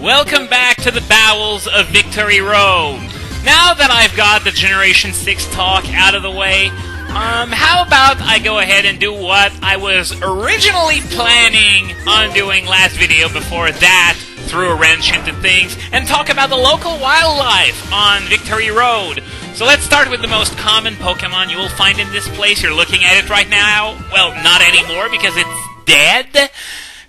Welcome back to the bowels of Victory Road. Now that I've got the Generation 6 talk out of the way, how about I go ahead and do what I was originally planning on doing last video before that threw a wrench into things, and talk about the local wildlife on Victory Road. So let's start with the most common Pokemon you will find in this place. You're looking at it right now. Well, not anymore because it's dead.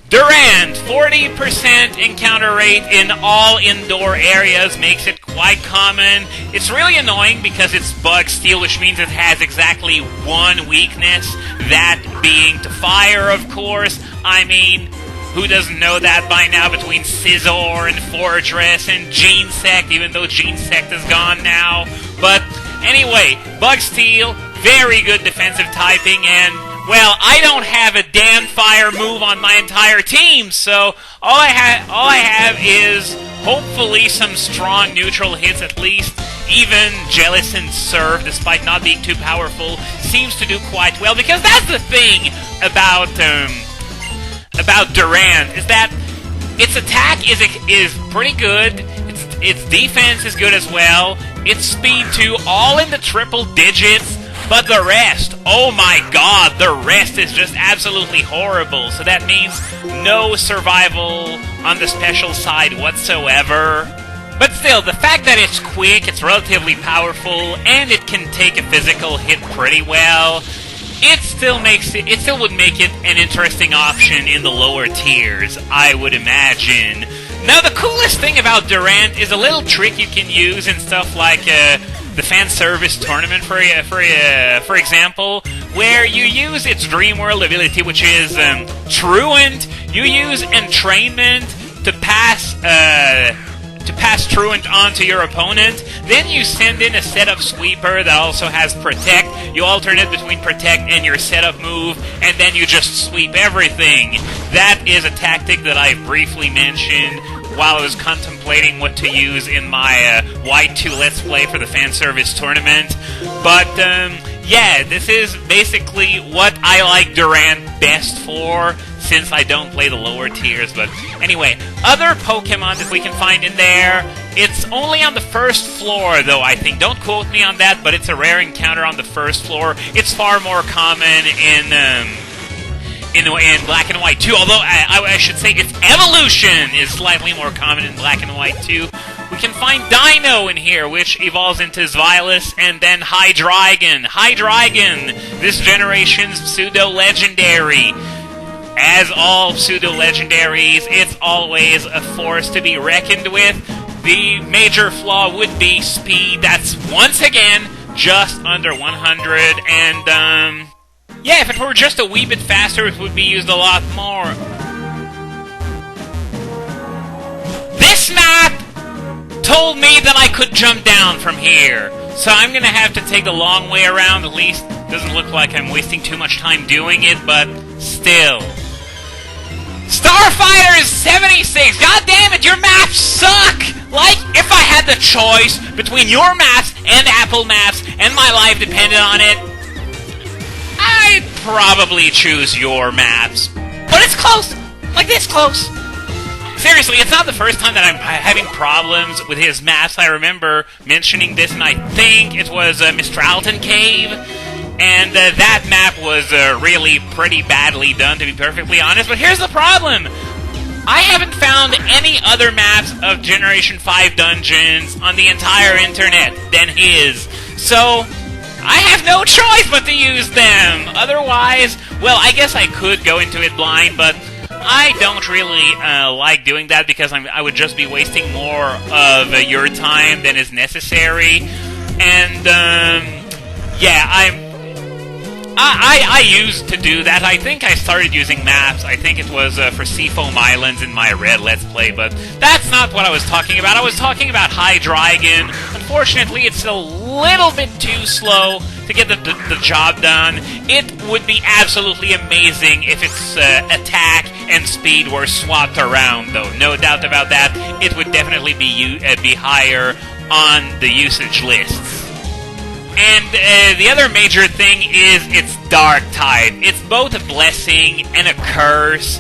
Durant, 40% encounter rate in all indoor areas, makes it quite common. It's really annoying because it's bug steel, which means it has exactly one weakness, that being to fire, of course. I mean, who doesn't know that by now between Scizor and Fortress and Genesect, even though Genesect is gone now. But anyway, bug steel, very good defensive typing, and well, I don't have a damn fire move on my entire team, so all I have is hopefully some strong neutral hits at least. Even Jellicent's Surf, despite not being too powerful, seems to do quite well, because that's the thing about Durant, is that its attack is pretty good, its defense is good as well, its speed too, all in the triple digits. But the rest, oh my god, the rest is just absolutely horrible. So that means no survival on the special side whatsoever. But still, the fact that it's quick, it's relatively powerful, and it can take a physical hit pretty well, it still would make it an interesting option in the lower tiers, I would imagine. Now, the coolest thing about Durant is a little trick you can use in stuff like the fan service tournament, for example, where you use its Dream World ability, which is Truant. You use Entrainment to pass Truant onto your opponent. Then you send in a setup sweeper that also has Protect. You alternate between Protect and your setup move, and then you just sweep everything. That is a tactic that I briefly mentioned while I was contemplating what to use in my White 2 Let's Play for the fan service tournament. But, yeah, this is basically what I like Durant best for, since I don't play the lower tiers. But anyway, other Pokemon that we can find in there, it's only on the first floor, though, I think. Don't quote me on that, but it's a rare encounter on the first floor. It's far more common in Black and White too, although I should say its evolution is slightly more common in Black and White too. We can find Dino in here, which evolves into Zvilas, and then Hydreigon. Hydreigon, this generation's pseudo-legendary. As all pseudo-legendaries, it's always a force to be reckoned with. The major flaw would be speed. That's, once again, just under 100, and, yeah, if it were just a wee bit faster, it would be used a lot more. This map told me that I could jump down from here, so I'm gonna have to take the long way around. At least it doesn't look like I'm wasting too much time doing it, but still. Starfighter is 76! God damn it, your maps suck! Like, if I had the choice between your maps and Apple Maps, and my life depended on it, I'd probably choose your maps. But it's close! Like this close! Seriously, it's not the first time that I'm having problems with his maps. I remember mentioning this, and I think it was Mistralton Cave. And that map was really pretty badly done, to be perfectly honest. But here's the problem! I haven't found any other maps of Generation 5 dungeons on the entire internet than his. So I have no choice but to use them. Otherwise, well, I guess I could go into it blind, but I don't really like doing that because I would just be wasting more of your time than is necessary. And, yeah, I used to do that. I think I started using maps. I think it was for Seafoam Islands in my Red Let's Play, but that's not what I was talking about. I was talking about Hydreigon. Unfortunately, it's a little bit too slow to get the job done. It would be absolutely amazing if its attack and speed were swapped around, though. No doubt about that. It would definitely be higher on the usage lists. And the other major thing is its Dark type. It's both a blessing and a curse.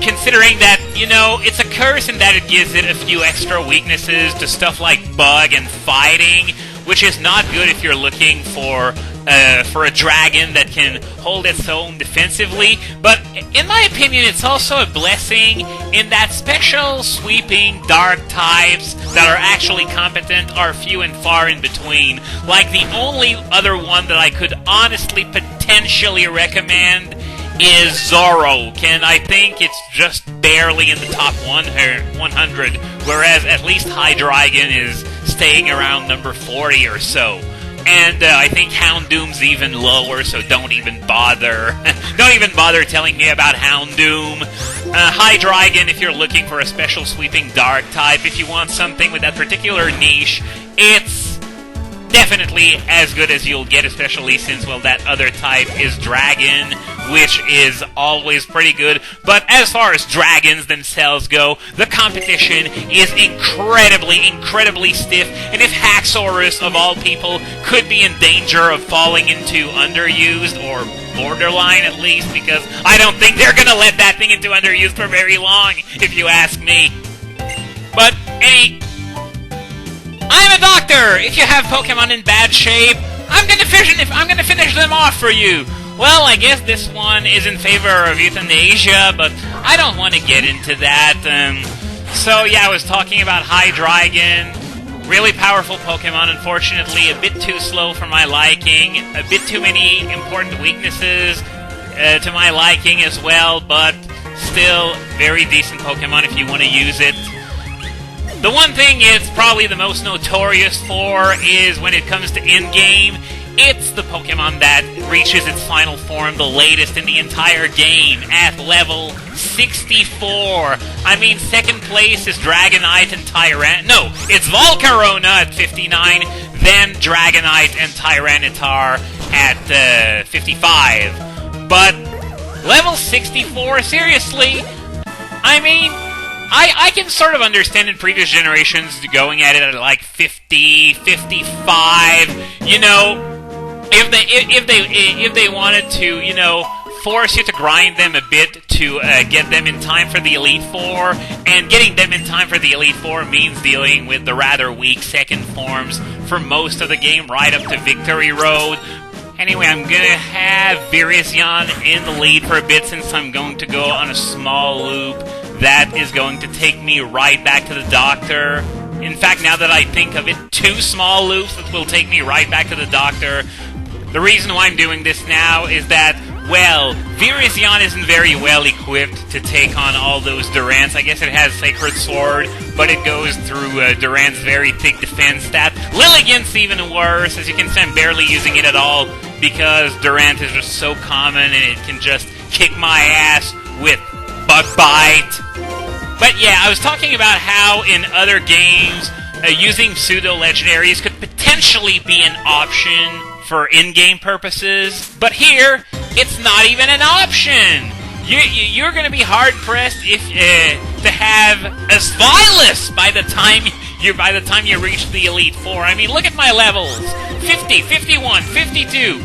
considering that, you know, it's a curse in that it gives it a few extra weaknesses to stuff like bug and fighting, which is not good if you're looking for a dragon that can hold its own defensively. But in my opinion, it's also a blessing in that special sweeping dark types that are actually competent are few and far in between. Like, the only other one that I could honestly potentially recommend is Zorok, and I think it's just barely in the top 100, whereas at least Hydreigon is staying around number 40 or so. And I think Houndoom's even lower, so don't even bother. Don't even bother telling me about Houndoom. Hydreigon, if you're looking for a special sweeping dark type, if you want something with that particular niche, it's definitely as good as you'll get, especially since, well, that other type is Dragon, which is always pretty good. But as far as dragons themselves go, the competition is incredibly stiff, and if Haxorus, of all people, could be in danger of falling into underused, or borderline at least, because I don't think they're gonna let that thing into underused for very long, if you ask me. But, I'm a doctor! If you have Pokemon in bad shape, I'm gonna finish them off for you! Well, I guess this one is in favor of euthanasia, but I don't want to get into that. So yeah, I was talking about Hydreigon. Really powerful Pokemon, unfortunately a bit too slow for my liking, a bit too many important weaknesses to my liking as well, but still very decent Pokemon if you want to use it. The one thing it's probably the most notorious for is when it comes to in-game, it's the Pokemon that reaches its final form the latest in the entire game, at level 64. I mean, second place is Dragonite and Tyrant. No, it's Volcarona at 59, then Dragonite and Tyranitar at 55. But level 64, seriously? I mean, I can sort of understand in previous generations going at it at like 50, 55, you know, if they wanted to, you know, force you to grind them a bit to get them in time for the Elite Four, and getting them in time for the Elite Four means dealing with the rather weak second forms for most of the game right up to Victory Road. Anyway, I'm gonna have Virizion in the lead for a bit since I'm going to go on a small loop that is going to take me right back to the doctor. In fact, now that I think of it, 2 small loops that will take me right back to the doctor. The reason why I'm doing this now is that, well, Virizion isn't very well equipped to take on all those Durants. I guess it has Sacred Sword, but it goes through Durant's very thick defense stat. Lilligant's even worse. As you can see, I'm barely using it at all because Durant is just so common and it can just kick my ass with Bug Bite. But yeah, I was talking about how in other games, using pseudo-legendaries could potentially be an option for in-game purposes, but here, it's not even an option! You're gonna be hard-pressed if to have a Svilus by the time you reach the Elite Four. I mean, look at my levels. 50, 51, 52.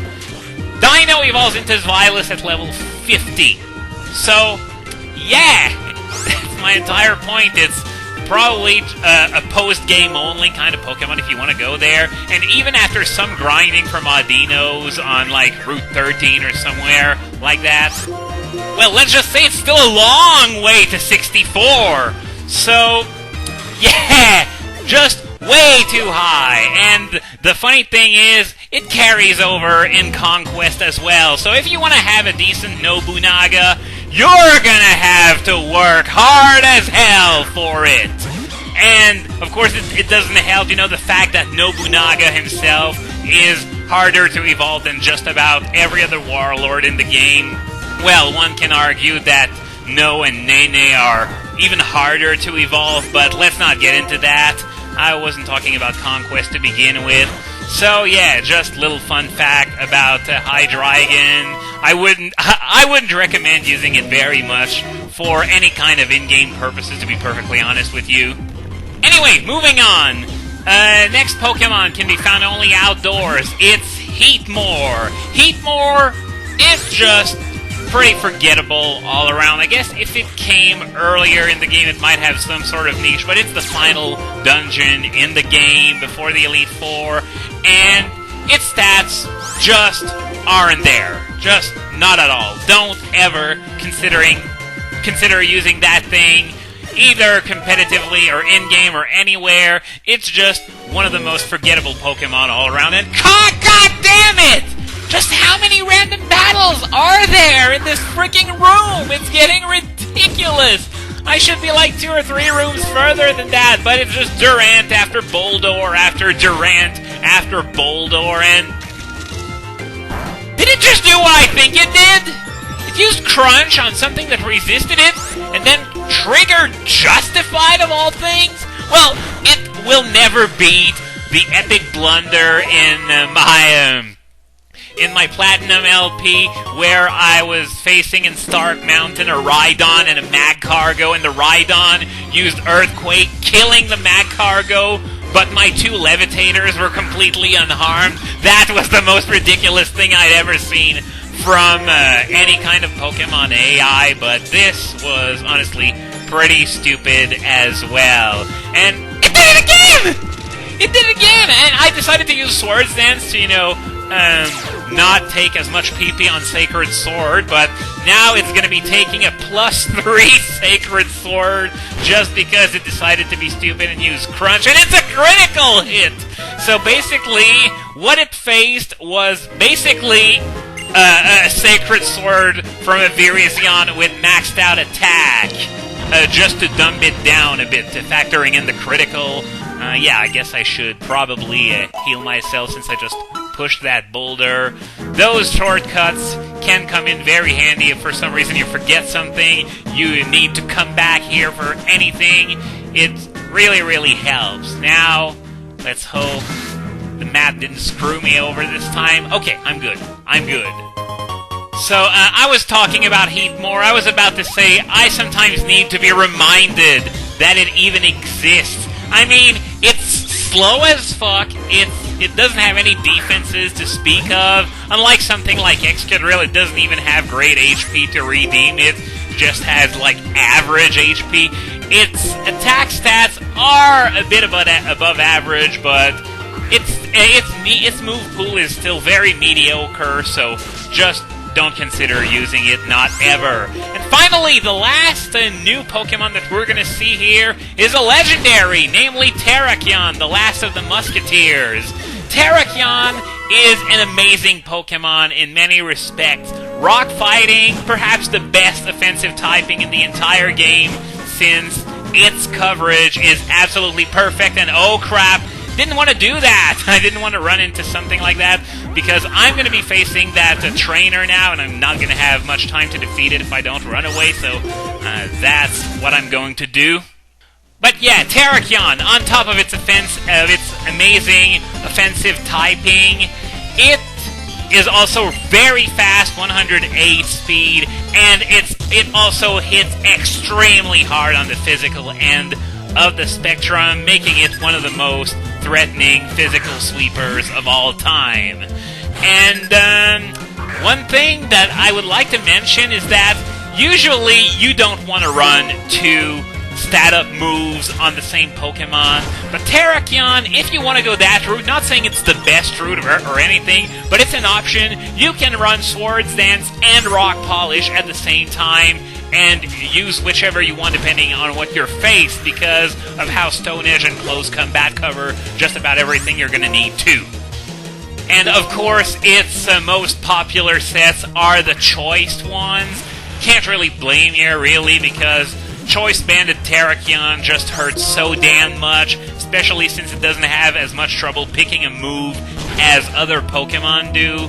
Dino evolves into Svilus at level 50. So, yeah, that's my entire point. It's probably a post-game only kind of Pokemon if you want to go there. And even after some grinding for Maudinos on like Route 13 or somewhere like that, well, let's just say it's still a long way to 64. So, yeah, just way too high. And the funny thing is, it carries over in Conquest as well. So if you want to have a decent Nobunaga, you're gonna have to work hard as hell for it. And, of course, it doesn't help, you know, the fact that Nobunaga himself is harder to evolve than just about every other warlord in the game. Well, one can argue that No and Nene are even harder to evolve, but let's not get into that. I wasn't talking about Conquest to begin with. So yeah, just a little fun fact about Hydreigon. I wouldn't recommend using it very much for any kind of in-game purposes, to be perfectly honest with you. Anyway, moving on. Next Pokemon can be found only outdoors. It's Heatmore. Heatmore is just pretty forgettable all around. I guess if it came earlier in the game, it might have some sort of niche, but it's the final dungeon in the game before the Elite Four, and its stats just aren't there. Just not at all. Don't ever consider using that thing, either competitively or in-game or anywhere. It's just one of the most forgettable Pokemon all around, and God damn it! Just how many random battles are there in this freaking room? It's getting ridiculous! I should be like 2 or 3 rooms further than that, but it's just Durant after Boldore after Durant after Boldore, and did it just do what I think it did? It used Crunch on something that resisted it, and then triggered Justified of all things? Well, it will never beat the epic blunder in my Platinum LP, where I was facing in Stark Mountain a Rhydon and a Magcargo, and the Rhydon used Earthquake, killing the Magcargo, but my 2 Levitators were completely unharmed. That was the most ridiculous thing I'd ever seen from any kind of Pokemon AI, but this was honestly pretty stupid as well. And it did it again! It did it again! And I decided to use Swords Dance to, not take as much PP on Sacred Sword, but now it's going to be taking a +3 Sacred Sword just because it decided to be stupid and use Crunch, and it's a critical hit! So basically, what it faced was basically a Sacred Sword from a Virizion with maxed out attack, just to dumb it down a bit, factoring in the critical. Yeah, I guess I should probably heal myself since I just pushed that boulder. Those shortcuts can come in very handy if for some reason you forget something, you need to come back here for anything. It really, really helps. Now, let's hope the map didn't screw me over this time. Okay, I'm good. So, I was talking about Heat more. I was about to say, I sometimes need to be reminded that it even exists. I mean, it's slow as fuck, it doesn't have any defenses to speak of. Unlike something like Excadrill, it doesn't even have great HP to redeem it. Just has, like, average HP. Its attack stats are a bit above average, but its move pool is still very mediocre, so just don't consider using it, not ever. And finally, the last new Pokemon that we're going to see here is a legendary, namely Terrakion, the last of the Musketeers. Terrakion is an amazing Pokemon in many respects. Rock fighting, perhaps the best offensive typing in the entire game, since its coverage is absolutely perfect, and oh crap, didn't want to do that. I didn't want to run into something like that, because I'm going to be facing that trainer now, and I'm not going to have much time to defeat it if I don't run away, so that's what I'm going to do. But yeah, Terrakion, on top of its amazing offensive typing, it is also very fast, 108 speed, and it also hits extremely hard on the physical end of the spectrum, making it one of the most threatening physical sweepers of all time. And one thing that I would like to mention is that usually you don't want to run 2 stat-up moves on the same Pokemon, but Terrakion, if you want to go that route, not saying it's the best route or anything, but it's an option, you can run Swords Dance and Rock Polish at the same time, and use whichever you want depending on what you're faced, because of how Stone Edge and Close Combat cover just about everything you're going to need too. And of course, its most popular sets are the choiced ones. Can't really blame you, really, because Choice Banded Terrakion just hurts so damn much, especially since it doesn't have as much trouble picking a move as other Pokemon do.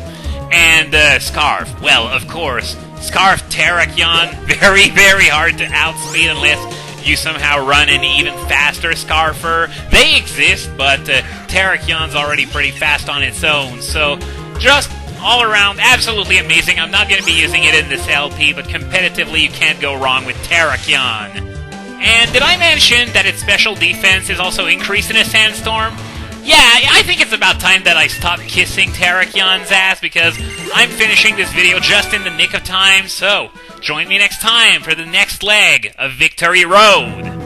And Scarf, well, of course, Scarf Terrakion, very, very hard to outspeed unless you somehow run an even faster Scarfer. They exist, but Terrakion's already pretty fast on its own, so just all around, absolutely amazing. I'm not going to be using it in this LP, but competitively you can't go wrong with Terrakion. And did I mention that its special defense is also increased in a Sandstorm? Yeah, I think it's about time that I stop kissing Terrakyon's ass because I'm finishing this video just in the nick of time, so join me next time for the next leg of Victory Road.